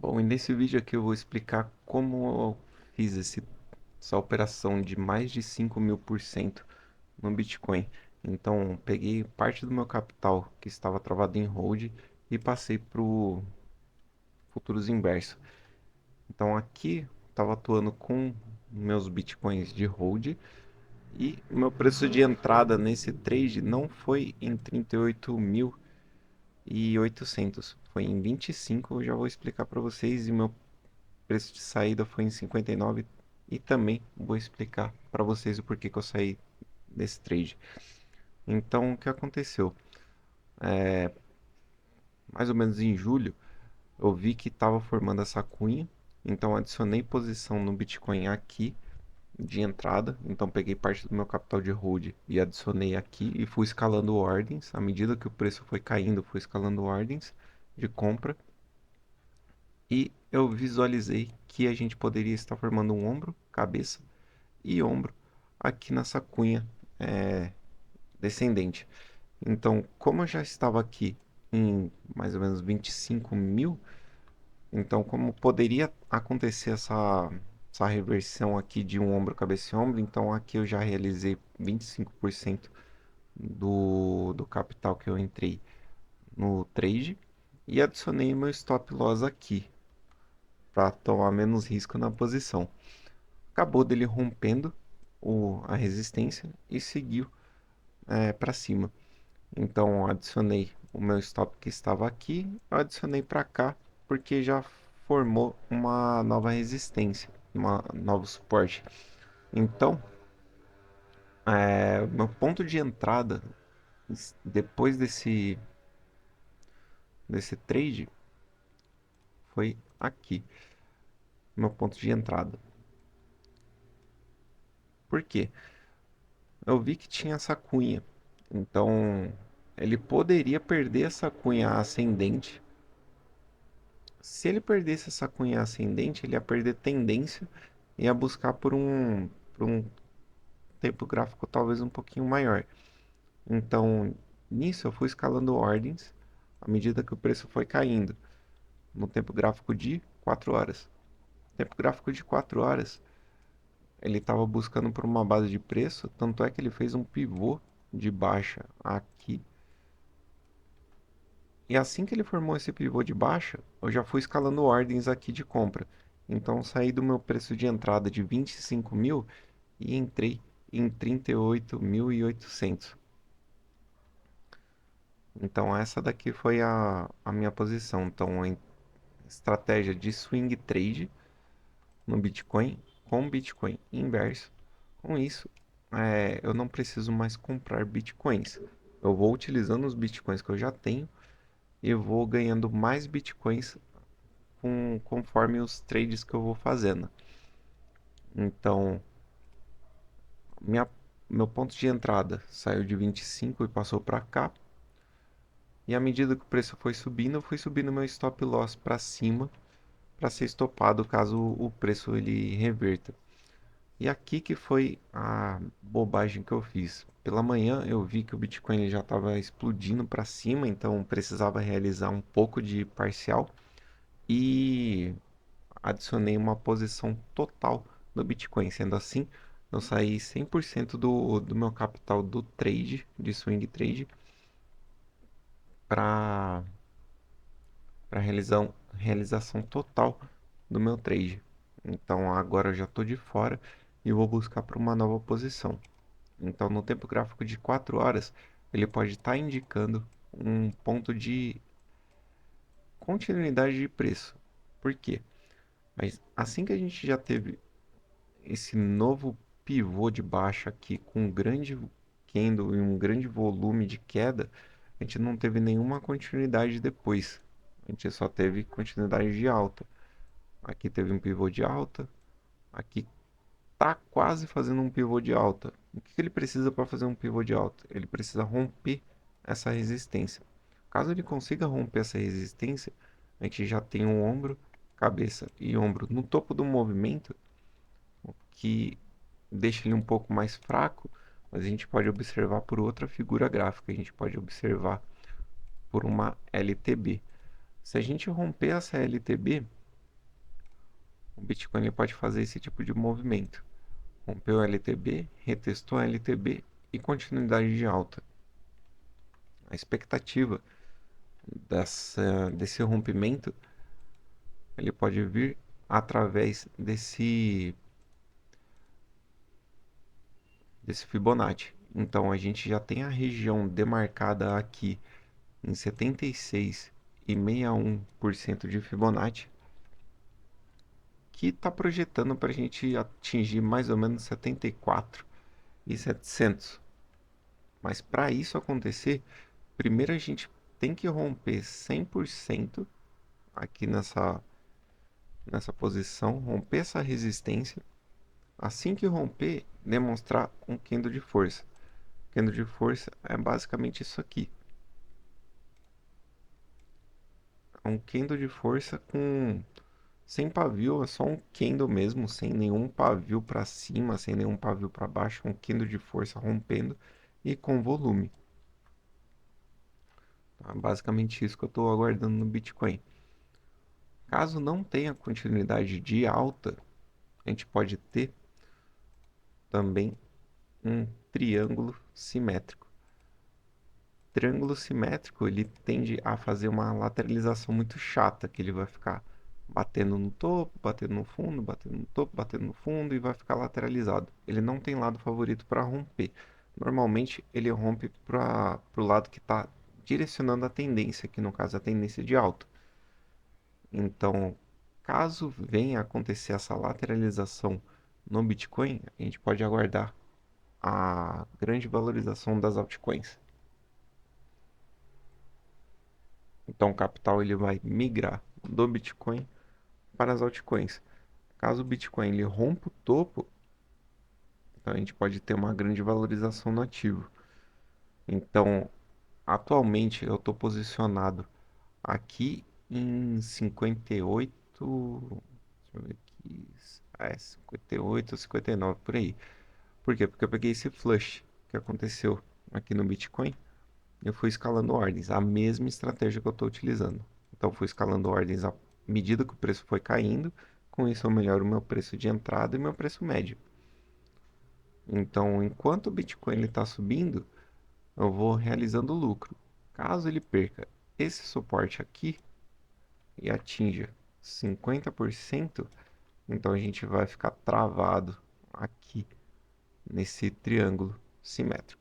Bom, e nesse vídeo aqui eu vou explicar como eu fiz essa operação de mais de 5.000% no Bitcoin. Então, peguei parte do meu capital que estava travado em hold e passei para o futuros inverso. Então, aqui estava atuando com meus Bitcoins de hold e o meu preço de entrada nesse trade não foi em 38.800, foi em 25. Eu já vou explicar para vocês, e meu preço de saída foi em 59 e também vou explicar para vocês o porquê que eu saí desse trade. Então, o que aconteceu? Mais ou menos em julho, eu vi que estava formando essa cunha, então adicionei posição no Bitcoin aqui de entrada, então peguei parte do meu capital de hold e adicionei aqui e fui escalando ordens. À medida que o preço foi caindo, fui escalando ordens de compra e eu visualizei que a gente poderia estar formando um ombro, cabeça e ombro aqui nessa cunha descendente. Então, como eu já estava aqui em mais ou menos 25 mil, então como poderia acontecer essa reversão aqui de um ombro, cabeça e ombro, então aqui eu já realizei 25% do capital que eu entrei no trade e adicionei meu stop loss aqui para tomar menos risco na posição. Acabou dele rompendo a resistência e seguiu para cima. Então adicionei o meu stop que estava aqui, eu adicionei para cá porque já formou uma nova resistência, um novo suporte. Então, meu ponto de entrada depois desse trade foi aqui, meu ponto de entrada. Por quê? Eu vi que tinha essa cunha, então ele poderia perder essa cunha ascendente. Se ele perdesse essa cunha ascendente, ele ia perder tendência e ia buscar por um tempo gráfico talvez um pouquinho maior. Então, nisso eu fui escalando ordens à medida que o preço foi caindo, no tempo gráfico de 4 horas. Tempo gráfico de 4 horas, ele estava buscando por uma base de preço, tanto é que ele fez um pivô de baixa aqui. E assim que ele formou esse pivô de baixa, eu já fui escalando ordens aqui de compra. Então saí do meu preço de entrada de 25 mil e entrei em 38.800. Então essa daqui foi a minha posição. Então em estratégia de swing trade no Bitcoin com Bitcoin inverso. Com isso, eu não preciso mais comprar Bitcoins. Eu vou utilizando os Bitcoins que eu já tenho e vou ganhando mais Bitcoins conforme os trades que eu vou fazendo. Então, minha, meu ponto de entrada saiu de 25 e passou para cá. E à medida que o preço foi subindo, eu fui subindo meu stop loss para cima para ser estopado caso o preço ele reverta. E aqui que foi a bobagem que eu fiz. Pela manhã eu vi que o Bitcoin ele já estava explodindo para cima, então precisava realizar um pouco de parcial e adicionei uma posição total do Bitcoin. Sendo assim, eu saí 100% do meu capital do trade, de swing trade, para realização total do meu trade. Então agora eu já estou de fora e vou buscar para uma nova posição. Então no tempo gráfico de 4 horas, ele pode estar indicando um ponto de continuidade de preço. Por quê? Mas assim que a gente já teve esse novo pivô de baixa aqui com um grande candle e um grande volume de queda, a gente não teve nenhuma continuidade depois. A gente só teve continuidade de alta. Aqui teve um pivô de alta, aqui tá quase fazendo um pivô de alta. O que ele precisa para fazer um pivô de alta? Ele precisa romper essa resistência. Caso ele consiga romper essa resistência, a gente já tem um ombro, cabeça e ombro no topo do movimento, o que deixa ele um pouco mais fraco, mas a gente pode observar por outra figura gráfica, a gente pode observar por uma LTB. Se a gente romper essa LTB, O Bitcoin ele pode fazer esse tipo de movimento. Rompeu o LTB, retestou a LTB e continuidade de alta. A expectativa desse rompimento ele pode vir através desse Fibonacci. Então a gente já tem a região demarcada aqui em 76,61% de Fibonacci, que está projetando para a gente atingir mais ou menos 74.700. Mas para isso acontecer, primeiro a gente tem que romper 100% aqui nessa posição, romper essa resistência. Assim que romper, demonstrar um candle de força. Candle de força é basicamente isso aqui. É um candle de força com sem pavio, é só um candle mesmo, sem nenhum pavio para cima, sem nenhum pavio para baixo, um candle de força rompendo e com volume. Tá? Basicamente isso que eu estou aguardando no Bitcoin. Caso não tenha continuidade de alta, a gente pode ter também um triângulo simétrico. Triângulo simétrico, ele tende a fazer uma lateralização muito chata, que ele vai ficar batendo no topo, batendo no fundo, batendo no topo, batendo no fundo e vai ficar lateralizado. Ele não tem lado favorito para romper. Normalmente ele rompe para o lado que está direcionando a tendência, que no caso é a tendência de alta. Então, caso venha a acontecer essa lateralização no Bitcoin, a gente pode aguardar a grande valorização das altcoins. Então, o capital ele vai migrar do Bitcoin para as altcoins. Caso o Bitcoin ele rompa o topo, então a gente pode ter uma grande valorização no ativo. Então, atualmente eu estou posicionado aqui em 58, deixa eu ver aqui, 58 ou 59 por aí. Por quê? Porque eu peguei esse flush que aconteceu aqui no Bitcoin e eu fui escalando ordens, a mesma estratégia que eu estou utilizando. Então, fui escalando ordens à medida que o preço foi caindo, com isso eu melhoro o meu preço de entrada e meu preço médio. Então, enquanto o Bitcoin está subindo, eu vou realizando lucro. Caso ele perca esse suporte aqui e atinja 50%, então a gente vai ficar travado aqui nesse triângulo simétrico.